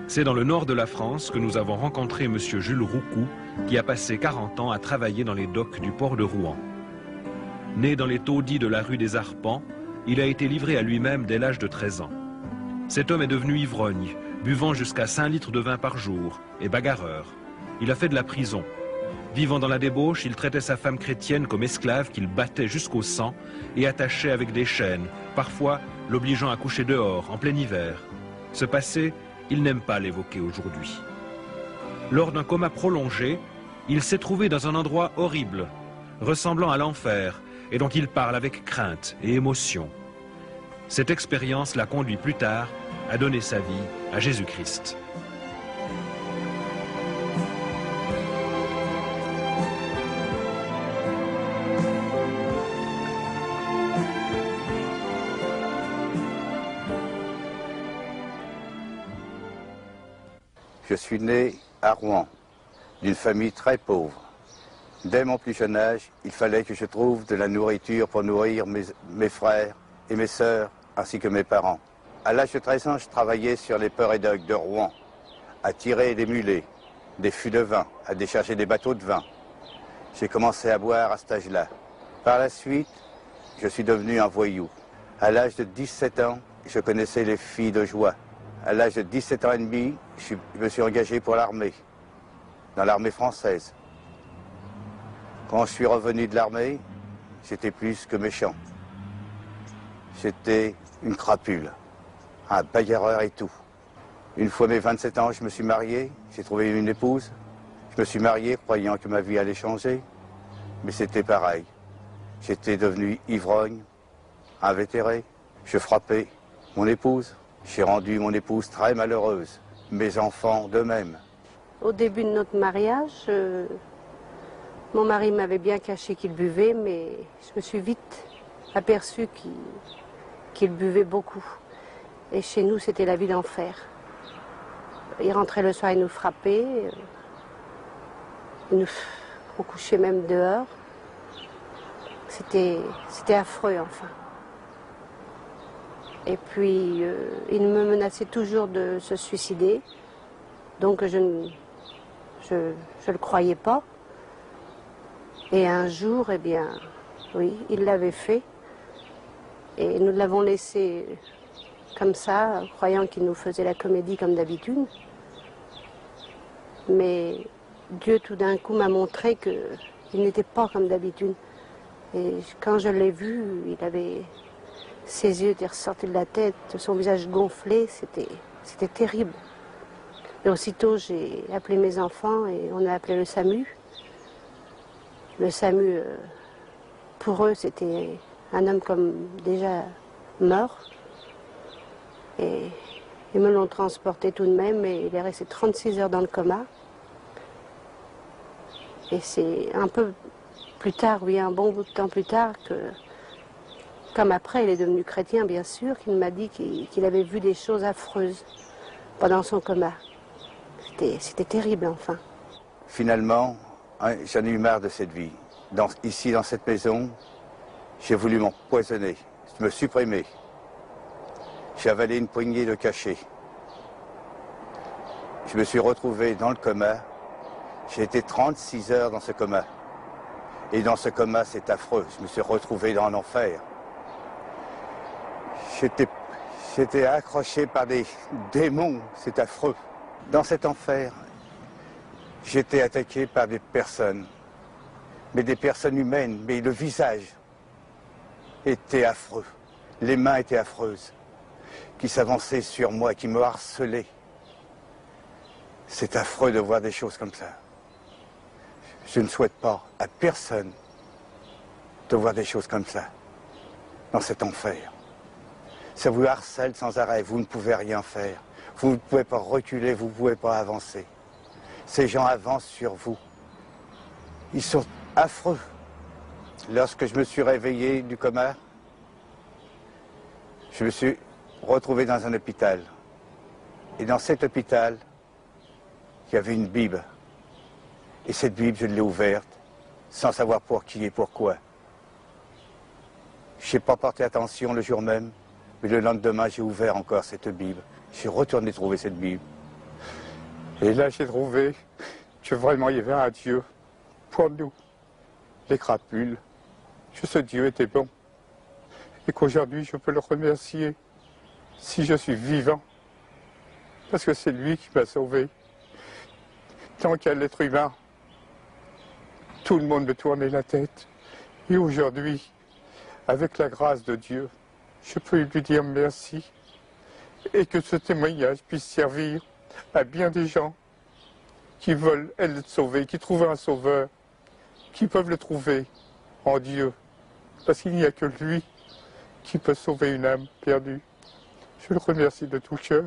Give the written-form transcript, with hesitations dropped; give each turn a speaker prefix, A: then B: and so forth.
A: C'est dans le nord de la France que nous avons rencontré M. Jules Roucou, qui a passé 40 ans à travailler dans les docks du port de Rouen. Né dans les taudis de la rue des Arpents, il a été livré à lui-même dès l'âge de 13 ans. Cet homme est devenu ivrogne, buvant jusqu'à 5 litres de vin par jour, et bagarreur. Il a fait de la prison. Vivant dans la débauche, il traitait sa femme chrétienne comme esclave qu'il battait jusqu'au sang et attachait avec des chaînes, parfois l'obligeant à coucher dehors, en plein hiver. Ce passé, il n'aime pas l'évoquer aujourd'hui. Lors d'un coma prolongé, il s'est trouvé dans un endroit horrible, ressemblant à l'enfer, et dont il parle avec crainte et émotion. Cette expérience l'a conduit plus tard à donner sa vie à Jésus-Christ.
B: Je suis né à Rouen, d'une famille très pauvre. Dès mon plus jeune âge, il fallait que je trouve de la nourriture pour nourrir mes frères et mes sœurs, ainsi que mes parents. À l'âge de 13 ans, je travaillais sur les ports et docks de Rouen, à tirer des mulets, des fûts de vin, à décharger des bateaux de vin. J'ai commencé à boire à cet âge-là. Par la suite, je suis devenu un voyou. À l'âge de 17 ans, je connaissais les filles de joie. À l'âge de 17 ans et demi, je me suis engagé pour l'armée, dans l'armée française. Quand je suis revenu de l'armée, j'étais plus que méchant. J'étais une crapule, un bagarreur et tout. Une fois mes 27 ans, je me suis marié, j'ai trouvé une épouse. Je me suis marié croyant que ma vie allait changer, mais c'était pareil. J'étais devenu ivrogne, invétéré, je frappais mon épouse. J'ai rendu mon épouse très malheureuse, mes enfants de même.
C: Au début de notre mariage, mon mari m'avait bien caché qu'il buvait, mais je me suis vite aperçue qu'il buvait beaucoup. Et chez nous, c'était la vie d'enfer. Il rentrait le soir, il nous frappait, il nous couchait même dehors. C'était affreux, enfin. Et puis, il me menaçait toujours de se suicider. Donc, je le croyais pas. Et un jour, eh bien, oui, il l'avait fait. Et nous l'avons laissé comme ça, croyant qu'il nous faisait la comédie comme d'habitude. Mais Dieu, tout d'un coup, m'a montré qu'il n'était pas comme d'habitude. Et quand je l'ai vu, il avait... Ses yeux étaient ressortis de la tête, son visage gonflé, c'était terrible. Et aussitôt, j'ai appelé mes enfants et on a appelé le SAMU. Le SAMU, pour eux, c'était un homme comme déjà mort. Et ils me l'ont transporté tout de même et il est resté 36 heures dans le coma. Et c'est un peu plus tard, oui, un bon bout de temps plus tard que... Comme après, il est devenu chrétien, bien sûr, qu'il m'a dit qu'il avait vu des choses affreuses pendant son coma. C'était terrible, enfin.
B: Finalement, j'en ai eu marre de cette vie. Ici, dans cette maison, j'ai voulu m'empoisonner, me supprimer. J'ai avalé une poignée de cachets. Je me suis retrouvé dans le coma. J'ai été 36 heures dans ce coma. Et dans ce coma, c'est affreux. Je me suis retrouvé dans l'enfer. J'étais accroché par des démons, c'est affreux. Dans cet enfer, j'étais attaqué par des personnes, mais des personnes humaines, mais le visage était affreux. Les mains étaient affreuses, qui s'avançaient sur moi, qui me harcelaient. C'est affreux de voir des choses comme ça. Je ne souhaite pas à personne de voir des choses comme ça, dans cet enfer. Ça vous harcèle sans arrêt, vous ne pouvez rien faire. Vous ne pouvez pas reculer, vous ne pouvez pas avancer. Ces gens avancent sur vous. Ils sont affreux. Lorsque je me suis réveillé du coma, je me suis retrouvé dans un hôpital. Et dans cet hôpital, il y avait une Bible. Et cette Bible, je l'ai ouverte, sans savoir pour qui et pourquoi. Je n'ai pas porté attention le jour même. Mais le lendemain, j'ai ouvert encore cette Bible. J'ai retourné trouver cette Bible. Et là, j'ai trouvé que vraiment il y avait un Dieu pour nous, les crapules, que ce Dieu était bon. Et qu'aujourd'hui, je peux le remercier si je suis vivant. Parce que c'est lui qui m'a sauvé. Tant qu'à l'être humain, tout le monde me tournait la tête. Et aujourd'hui, avec la grâce de Dieu, je peux lui dire merci. Et que ce témoignage puisse servir à bien des gens qui veulent être sauvés, qui trouvent un sauveur, qui peuvent le trouver en Dieu. Parce qu'il n'y a que lui qui peut sauver une âme perdue. Je le remercie de tout cœur.